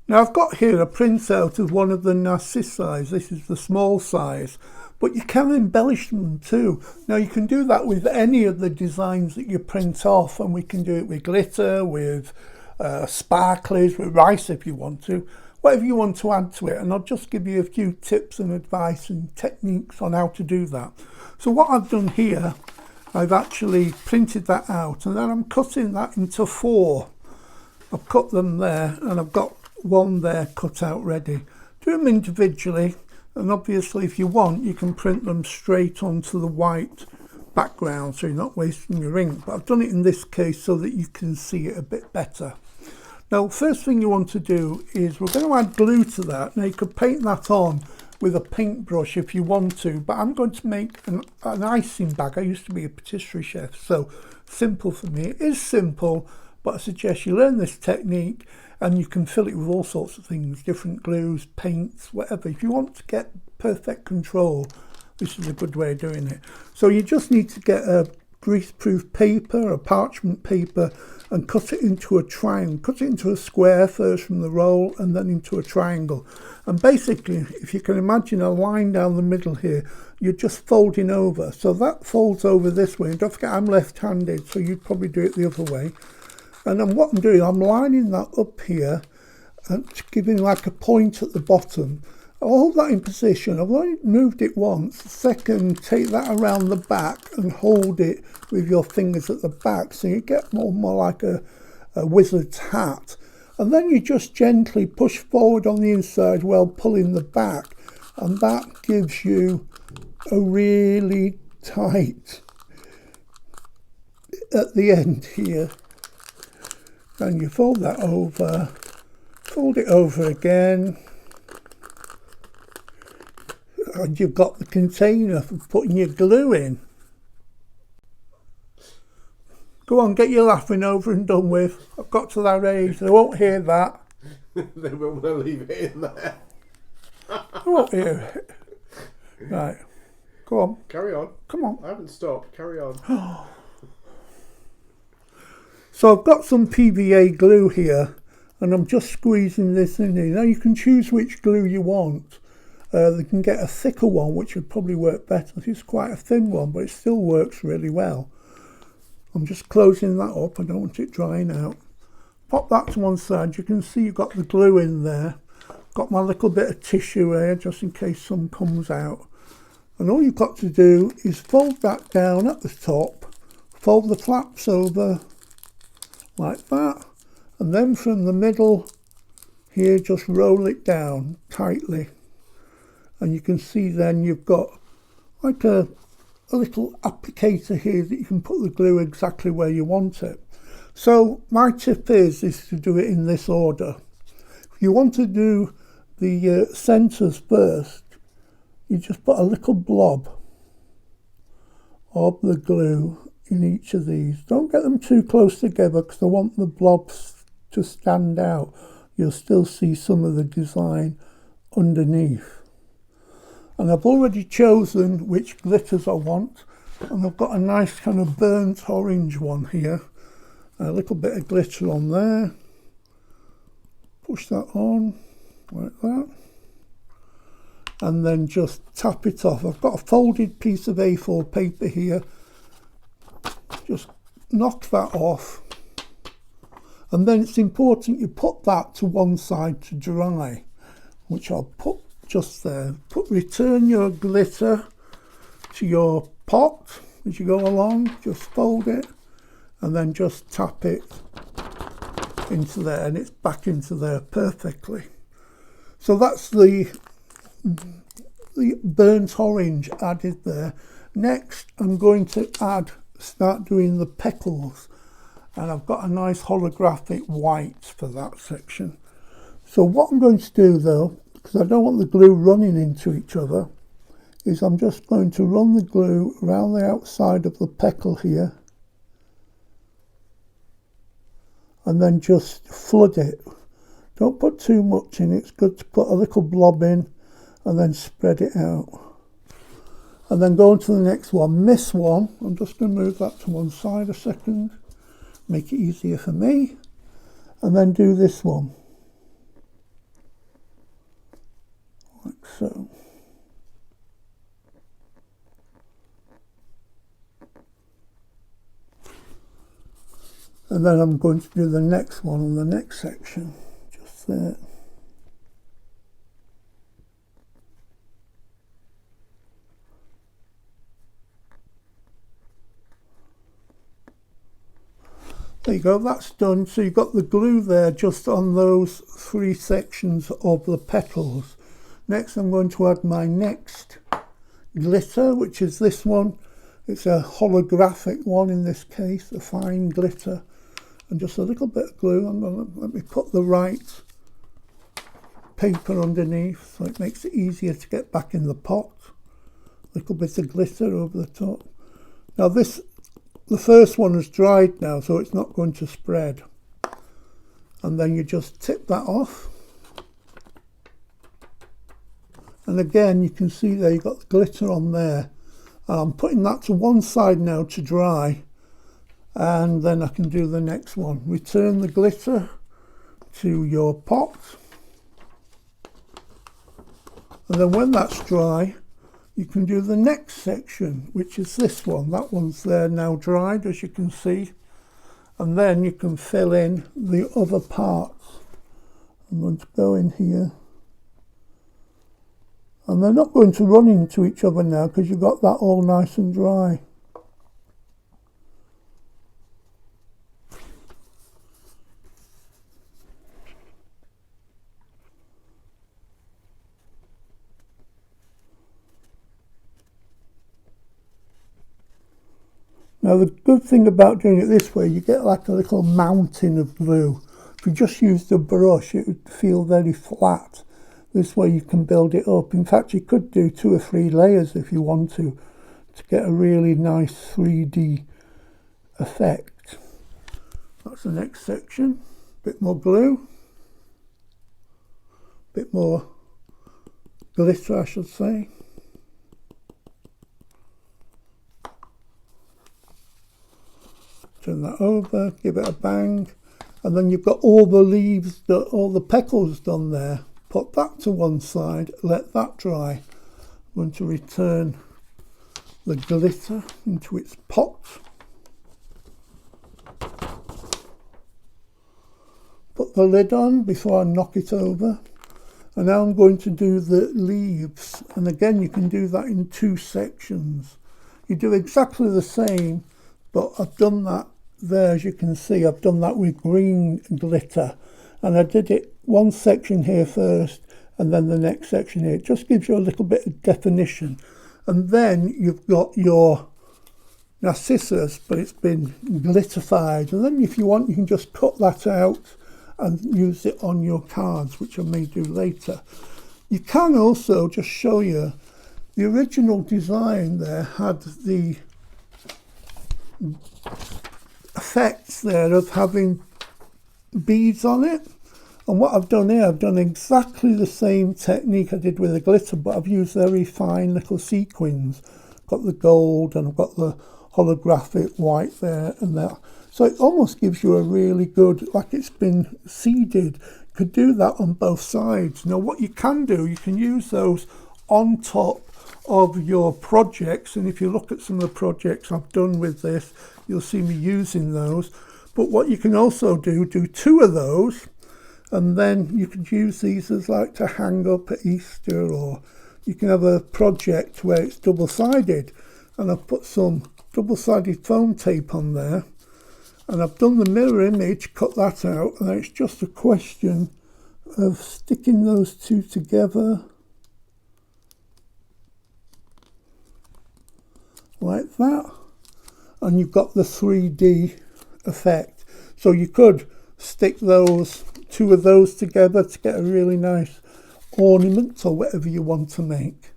Now I've got here a printout of one of the Narcissi. This is the small size, but you can embellish them too. Now you can do that with any of the designs that you print off, and we can do it with glitter, with sparklers, with rice if you want to, whatever you want to add to it. And I'll just give you a few tips and advice and techniques on how to do that. So what I've done here, I've actually printed that out, and then I'm cutting that into 4. I've cut them there, and I've got one there cut out ready. Do them individually, and obviously if you want you can print them straight onto the white background so you're not wasting your ink, but I've done it in this case so that you can see it a bit better. Now first thing you want to do is we're going to add glue to that. Now you could paint that on with a paintbrush if you want to, but I'm going to make an icing bag. I used to be a patisserie chef, so simple for me. It is simple, but I suggest you learn this technique, and you can fill it with all sorts of things, different glues, paints, whatever. If you want to get perfect control, this is a good way of doing it. So you just need to get a grease-proof paper, a parchment paper, and cut it into a triangle. Cut it into a square first from the roll, and then into a triangle. And basically, if you can imagine a line down the middle here, you're just folding over. So that folds over this way. And don't forget, I'm left-handed, so you'd probably do it the other way. And then what I'm doing, I'm lining that up here and giving like a point at the bottom. I'll hold that in position. I've only moved it once. Second, take that around the back and hold it with your fingers at the back, so you get more like a wizard's hat. And then you just gently push forward on the inside while pulling the back, and that gives you a really tight at the end here. And you fold that over, fold it over again, and you've got the container for putting your glue in. Go on, get your laughing over and done with. I've got to that age, they won't hear that. They won't want to leave it in there. They won't hear it. Right, go on. Carry on. Come on. I haven't stopped. Carry on. So I've got some PVA glue here, and I'm just squeezing this in here. Now you can choose which glue you want. They can get a thicker one, which would probably work better. It's quite a thin one, but it still works really well. I'm just closing that up. I don't want it drying out. Pop that to one side. You can see you've got the glue in there. Got my little bit of tissue here, just in case some comes out. And all you've got to do is fold that down at the top, fold the flaps over like that, and then from the middle here just roll it down tightly, and you can see then you've got like a little applicator here that you can put the glue exactly where you want it. So my tip is to do it in this order. If you want to do the centres first, you just put a little blob of the glue in each of these. Don't get them too close together because I want the blobs to stand out. You'll still see some of the design underneath. And I've already chosen which glitters I want, and I've got a nice kind of burnt orange one here. A little bit of glitter on there. Push that on like that, and then just tap it off. I've got a folded piece of A4 paper here. Just knock that off, and then it's important you put that to one side to dry, which I'll put just there. Return your glitter to your pot as you go along. Just fold it and then just tap it into there, and it's back into there perfectly. So that's the burnt orange added there. Next I'm going to start doing the petals, and I've got a nice holographic white for that section. So what I'm going to do though, because I don't want the glue running into each other, is I'm just going to run the glue around the outside of the petal here, and then just flood it. Don't put too much in. It's good to put a little blob in and then spread it out. And then go on to the next one. This one, I'm just going to move that to one side a second, make it easier for me, and then do this one. And then I'm going to do the next one on the next section, just there. There you go, that's done. So you've got the glue there just on those 3 sections of the petals. Next I'm going to add my next glitter, which is this one. It's a holographic one in this case, a fine glitter. And just a little bit of glue. Let me put the right paper underneath so it makes it easier to get back in the pot. A little bit of glitter over the top. Now the first one has dried now, so it's not going to spread. And then you just tip that off. And again, you can see there you've got the glitter on there. I'm putting that to one side now to dry. And then I can do the next one. Return the glitter to your pot. And then when that's dry, you can do the next section, which is this one. That one's there now dried, as you can see. And then you can fill in the other parts. I'm going to go in here. And they're not going to run into each other now because you've got that all nice and dry. Now the good thing about doing it this way, you get like a little mountain of glue. If you just used a brush, it would feel very flat. This way you can build it up. In fact, you could do 2 or 3 layers if you want to get a really nice 3D effect. That's the next section. Bit more glue. Bit more glitter, I should say. Turn that over, give it a bang, and then you've got all the leaves, all the petals done there. Put that to one side, let that dry. I'm going to return the glitter into its pot. Put the lid on before I knock it over. And now I'm going to do the leaves. And again, you can do that in 2 sections. You do exactly the same, but I've done that there, as you can see. I've done that with green glitter. And I did it one section here first, and then the next section here. It just gives you a little bit of definition. And then you've got your narcissus, but it's been glitterified. And then if you want, you can just cut that out and use it on your cards, which I may do later. You can also, just show you, the original design there had the effects there of having beads on it. And what I've done here, I've done exactly the same technique I did with the glitter, but I've used very fine little sequins. Got the gold and I've got the holographic white there and that. So it almost gives you a really good, like it's been seeded. You could do that on both sides. Now what you can do, you can use those on top of your projects. And if you look at some of the projects I've done with this, you'll see me using those. But what you can also do 2 of those, and then you could use these as like to hang up at Easter, or you can have a project where it's double-sided. And I've put some double-sided foam tape on there. And I've done the mirror image, cut that out, and it's just a question of sticking those 2 together like that, and you've got the 3D effect. So you could stick those 2 of those together to get a really nice ornament or whatever you want to make.